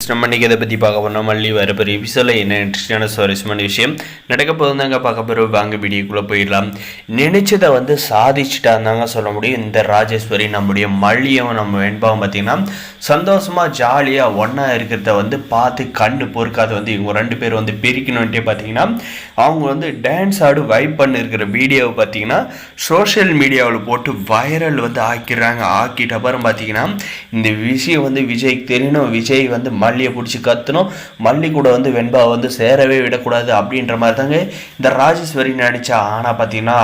நம்ம இன்றைக்கி இதை பற்றி பார்க்க போனால் மல்லி வர பெரிய எபிசோடில் என்ன இன்ட்ரெஸ்டான சுவாரஸ்யமான விஷயம் நடக்க போதுந்தாங்க பார்க்க போகிற வாங்க வீடியோக்குள்ளே போயிடலாம். நினைச்சதை வந்து சாதிச்சுட்டாந்தாங்க சொல்ல முடியும். இந்த ராஜேஸ்வரி நம்முடைய மல்லியும் நம்ம வெண்பாவும் பார்த்திங்கன்னா சந்தோஷமாக ஜாலியாக ஒன்றா இருக்கிறத வந்து பார்த்து கண்ணு பொறுக்காது வந்து இவங்க ரெண்டு பேர் வந்து பிரிக்கணுன்ட்டே பார்த்திங்கன்னா அவங்க வந்து டான்ஸ் ஆடு வைப் பண்ணி இருக்கிற வீடியோவை பார்த்திங்கன்னா சோஷியல் மீடியாவில் போட்டு வைரல் வந்து ஆக்கிடுறாங்க. ஆக்கிட்ட அப்புறம் பார்த்திங்கன்னா இந்த விஷயம் வந்து விஜய்க்கு தெரியணும். விஜய் வந்து மல்லியை பிடிச்சி கத்தணும், மல்லி கூட வந்து வெண்பா வந்து சேரவே விடக்கூடாது அப்படின்ற மாதிரி தாங்க இந்த ராஜேஸ்வரி நினச்சா. ஆனால் பார்த்தீங்கன்னா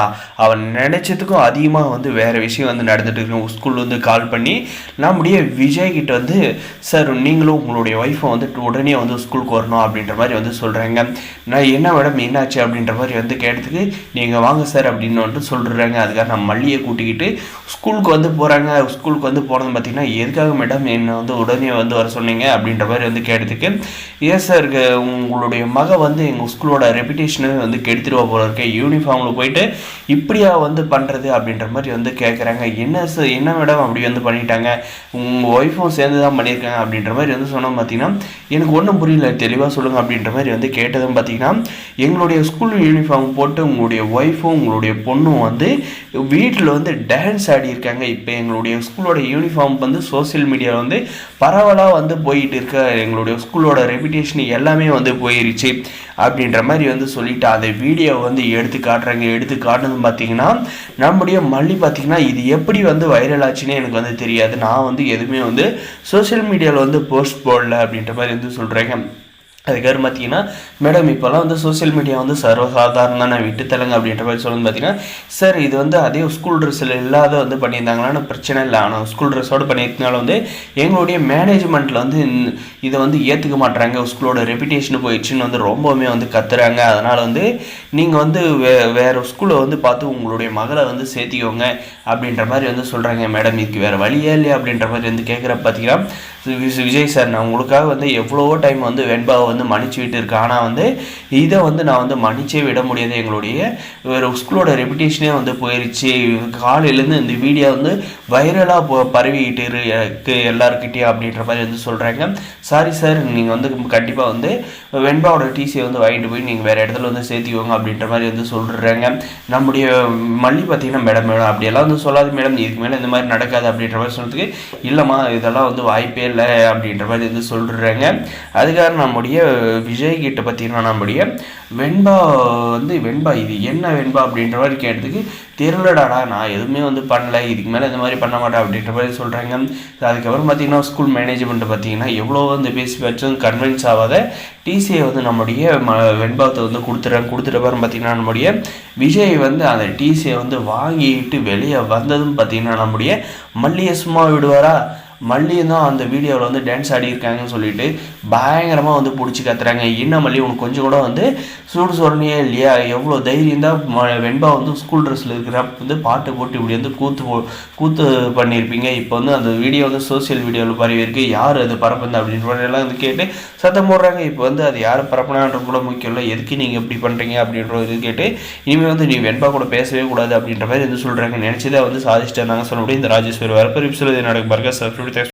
அவன் நினச்சதுக்கும் அதிகமாக வந்து வேறு விஷயம் வந்து நடந்துட்டு இருக்கணும். ஸ்கூல் வந்து கால் பண்ணி நம்முடைய விஜய் கிட்ட வந்து சார் நீங்களும் உங்களுடைய ஒய்ஃபை வந்து உடனே வந்து ஸ்கூலுக்கு வரணும் அப்படின்ற மாதிரி வந்து சொல்கிறாங்க. நான் என்ன மேடம் என்னாச்சு அப்படின்ற மாதிரி வந்து கேட்டதுக்கு நீங்கள் வாங்க சார் அப்படின்னு வந்து சொல்கிறாங்க. அதுக்காக நான் மல்லியை கூட்டிக்கிட்டு ஸ்கூலுக்கு வந்து போகிறாங்க. ஸ்கூலுக்கு வந்து போனது பார்த்தீங்கன்னா எதுக்காக மேடம் என்னை வந்து உடனே வந்து வர சொன்னீங்க அப்படின்ற மாதிரி வந்து கேட்டதுக்கு ஏன் சார் உங்களுடைய மக வந்து எங்கள் ஸ்கூலோட ரெப்புடேஷனை வந்து கெடுத்துருவா போல இருக்க, யூனிஃபார்மில் போயிட்டு இப்படியா வந்து பண்ணுறது அப்படின்ற மாதிரி வந்து கேட்குறாங்க. என்ன சார் என்ன மேடம் அப்படி வந்து பண்ணிட்டாங்க, உங்கள் ஒய்ஃபும் சேர்ந்து தான் பண்ணியிருக்காங்க அப்படின்ற மாதிரி வந்து சொன்னோம். பார்த்தீங்கன்னா எனக்கு ஒன்றும் புரியல, தெளிவாக சொல்லுங்கள் அப்படின்ற மாதிரி வந்து கேட்டதும் பார்த்தீங்கன்னா எங்களுடைய ஸ்கூல் யூனிஃபார்ம் போட்டு உங்களுடைய ஒய்ஃபும் உங்களுடைய பொண்ணும் வந்து வீட்டில் வந்து டான்ஸ் ஆடி இருக்காங்க. இப்போ எங்களுடைய ஸ்கூலோட யூனிஃபார்ம் வந்து சோசியல் மீடியாவில் வந்து பரவலாக வந்து போயிட்டு இருக்க, எங்களுடைய ஸ்கூலோட ரெப்புடேஷன் எல்லாமே வந்து போயிருச்சு அப்படின்ற மாதிரி வந்து சொல்லிட்டு அந்த வீடியோவை வந்து எடுத்து காட்டுறாங்க. எடுத்து காட்டுனது பார்த்தீங்கன்னா நம்முடைய மல்லி பார்த்தீங்கன்னா இது எப்படி வந்து வைரல் ஆச்சுன்னு எனக்கு வந்து தெரியாது, நான் வந்து எதுவுமே வந்து சோசியல் மீடியாவில் வந்து போஸ்ட் போடல அப்படின்ற மாதிரி வந்து சொல்கிறேங்க. அதுக்காக பார்த்தீங்கன்னா மேடம் இப்போல்லாம் வந்து சோசியல் மீடியா வந்து சர்வசாதாரணம் நான் விட்டுத்தலங்க அப்படின்ற மாதிரி சொல்லுங்க. பார்த்தீங்கன்னா சார் இது வந்து அதே ஸ்கூல் ட்ரெஸ்ஸில் இல்லாத வந்து பண்ணியிருந்தாங்களான்னு பிரச்சனை இல்லை, ஆனால் ஸ்கூல் ட்ரெஸ்ஸோடு பண்ணியிருந்தாலும் வந்து எங்களுடைய மேனேஜ்மெண்ட்டில் வந்து இதை வந்து ஏற்றுக்க மாட்டுறாங்க, ஸ்கூலோட ரெப்புடேஷன் போயிடுச்சுன்னு வந்து ரொம்பவுமே வந்து கத்துறாங்க. அதனால் வந்து நீங்கள் வந்து வேறு ஸ்கூலை வந்து பார்த்து உங்களுடைய மகளை வந்து சேர்த்திக்கோங்க அப்படின்ற மாதிரி வந்து சொல்கிறாங்க. மேடம் இதுக்கு வேறு வழியே இல்லையா அப்படின்ற மாதிரி வந்து கேட்குற பார்த்தீங்கன்னா விஜய் சார் நான் உங்களுக்காக வந்து எவ்வளவோ டைம் வந்து வெண்பாவை வந்து மன்னிச்சு விட்டு இருக்கேன், ஆனால் வந்து இதை வந்து நான் வந்து மன்னிச்சே விட முடியாது, எங்களுடைய ஒரு ஸ்கூலோட ரெப்புடேஷனே வந்து போயிடுச்சு. காலையிலேருந்து இந்த வீடியோ வந்து வைரலாக பரவிக்கிட்டு இருக்கு எல்லாருக்கிட்டேயும் அப்படின்ற மாதிரி வந்து சொல்கிறாங்க. சாரி சார் நீங்கள் வந்து கண்டிப்பாக வந்து வெண்பாவோட டிசியை வந்து வாங்கிட்டு போய் நீங்கள் வேறு இடத்துல வந்து சேர்த்திக்கோங்க அப்படின்ற மாதிரி வந்து சொல்கிறாங்க. நம்முடைய மல்லி பார்த்தீங்கன்னா மேடம் அப்படியெல்லாம் வந்து சொல்லாது மேடம், இதுக்கு மேலே இந்த மாதிரி நடக்காது அப்படின்ற மாதிரி சொல்கிறதுக்கு இல்லைம்மா இதெல்லாம் வந்து வாய்ப்பே இல்லை அப்படின்ற மாதிரி வந்து சொல்கிறாங்க. அதுக்காக நம்முடைய விஜய் கிட்ட பார்த்தீங்கன்னா நம்முடைய வெண்பா வந்து வெண்பா இது என்ன வெண்பா அப்படின்ற மாதிரி கேட்டதுக்கு தெரியலடாடா நான் எதுவுமே வந்து பண்ணல, இதுக்கு மேலே இந்த மாதிரி பண்ண மாட்டேன் அப்படின்ற மாதிரி சொல்கிறாங்க. அதுக்கப்புறம் பார்த்தீங்கன்னா ஸ்கூல் மேனேஜ்மெண்ட்டு பார்த்தீங்கன்னா எவ்வளோ வந்து பேசி வச்சும் கன்வின்ஸ் ஆகாத டிசியை வந்து நம்முடைய வெண்பாவத்தை வந்து கொடுத்துட்ட பாரு பார்த்தீங்கன்னா நம்முடைய விஜய் வந்து அந்த டிசியை வந்து வாங்கிட்டு வெளியே வந்ததும் பார்த்தீங்கன்னா நம்முடைய மல்லியை சும்மா விடுவாரா, மல்லியும் தான் அந்த வீடியோவில் வந்து டான்ஸ் ஆடியிருக்காங்கன்னு சொல்லிட்டு பயங்கரமாக வந்து பிடிச்சி கத்துறாங்க. என்ன மல்லி உனக்கு கொஞ்சம் கூட வந்து சூடு சொரணையே இல்லையா, எவ்வளோ தைரியம் தான் வெண்பா வந்து ஸ்கூல் ட்ரெஸ்ஸில் இருக்கிற வந்து பாட்டு போட்டு இப்படி வந்து கூத்து பண்ணியிருப்பீங்க, இப்போ வந்து அந்த வீடியோ வந்து சோசியல் வீடியோவில் பரவி இருக்குது, யார் அது பரப்புந்து அப்படின்ற எல்லாம் வந்து கேட்டு சத்தம் போடுறாங்க. இப்போ வந்து அது யார் பரப்புனான்ற கூட முக்கியம் இல்லை, எதுக்கு நீங்கள் இப்படி பண்ணுறீங்க அப்படின்ற இது கேட்டு இனிமேல் வந்து நீ வெண்பா கூட பேசவே கூடாது அப்படின்ற மாதிரி வந்து சொல்கிறாங்க. நினச்சதை வந்து சாதிச்சுட்டு இருந்தாங்க சொல்ல முடியும். இந்த ராஜேஸ்வரி வரப்போ நடக்க பாருங்க.